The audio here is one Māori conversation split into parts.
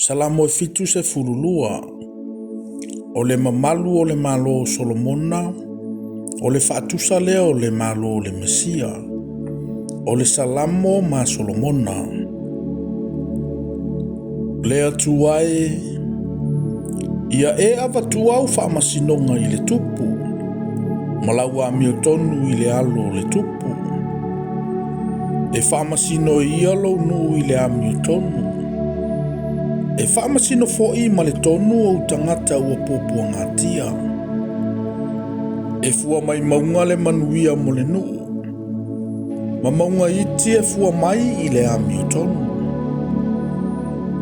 Salamo e fitu se furulua. O le mamalu o le malo Solomona. O le faatusa lea o le malo o le Mesia. O le salamo ma Solomona. Lea tuae. Ia e avatua au whaamasinonga i le tupu. Malau a miotonu i le alo le tupu. E whaamasino i alo nu i le a miotonu. E whaamasino fo'i ma le tonu o tangata ua pōpua ngātia. E fua mai maunga le manuia mo le nuu. Ma maunga iti e fua mai i le ami o tonu.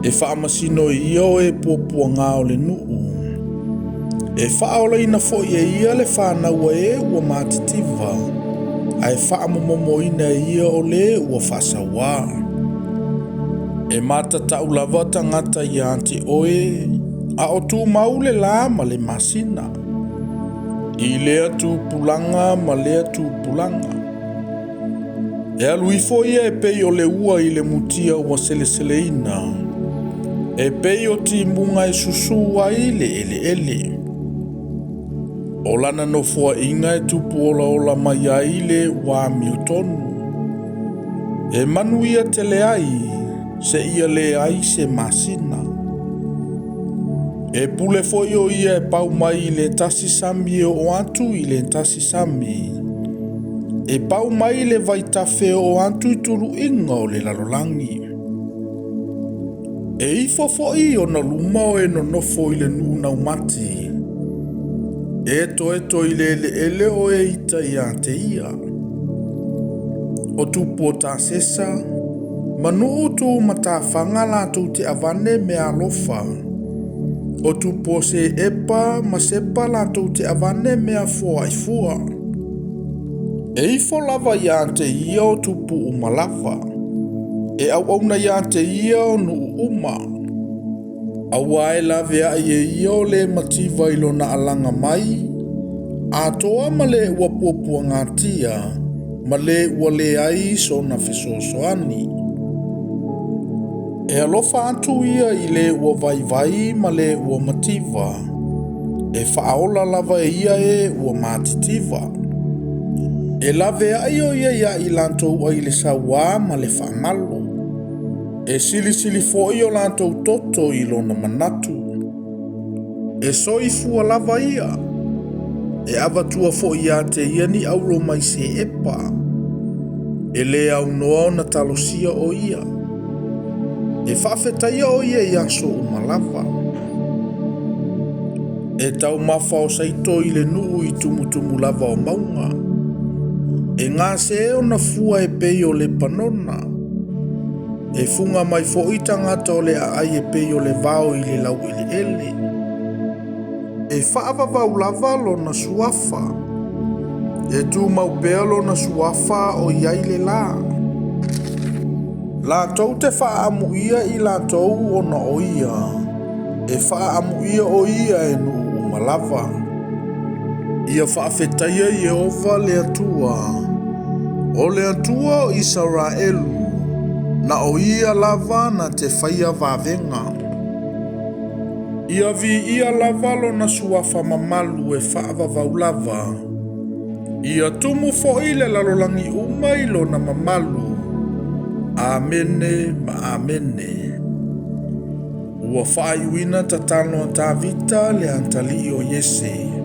E whaamasino i o e pōpua ngā o le nuu. E whaola ina fo'i e ia le whānaua e ua mātitiva. Ai whaamomomo ina ia o le ua whasawa. E mata tau lava tangata i ante oe, a o tū maule la ma le masina. I lea tū pulanga ma lea tū pulanga. E aluifo ia e pei o le ua i le mutia ua sele ina. E pei o ti munga e susu ai le ele. O lana no fua inga e tupu ola mai ai le wa miutonu. E manu ia tele ai. Se ia le ai se masina. E pule foi o ia e pau mai le tasi sami o atu i le tasi sami. E pau mai le vaitafe o atu i turu inga o le lalolangi. E ifo foi o na luma o e no nofo i le nuna umati. Eto i le ele o e ita i ate ia. O tupu o ta sesa. Manu tu matawhanga la tu te avane me alofa. O tu po se epa ma sepa la tu te avane me a fua i fua. E ifo lava ia te ia o tupu umalava. E au na ia te ia o nu uma. Au ai lave a ia o le mativa ilo na alanga mai. A toa ma le ua puapua ngatia. Ma le ua le ai so na fesosoani. E alofa atu ia i le ua vai ma le ua mativa. E whaola lava ia e ua mātitiva. E lave ai o ia i lantou ai le sawa ma le whaamalu. E sili foi o lantou toto i lona manatu. E soifua lava ia. E avatua foi ia te ia ni auro mai se epa. E le au noa na talosia o ia. E whawhetaia o ia i aso umalava. E tau mawha o saito i le nuu i tumutumu lava o maunga. E ngā se o na fua e pei o le panona. E funga mai fo i tangata o le ai e pei o le vao i le lau i le ele. E whaavavau lava lo na suafa. E tū mau pea lo na suafa o iai le la. La tau te whaamu ia i la tau o na o ia. E whaamu ia o ia e nu umalava. Ia whaafetaia i Jehova le atua. O le atua o Israelu. Na o ia lava na te whaia vavenga. Ia vi ia lava lo na suafa mamalu e whaavavau lava. Ia tumu fo i le lalolangi umai lo na mamalu. Amene ma amene. Ua whai wina tatano ta vita le antali o Yese.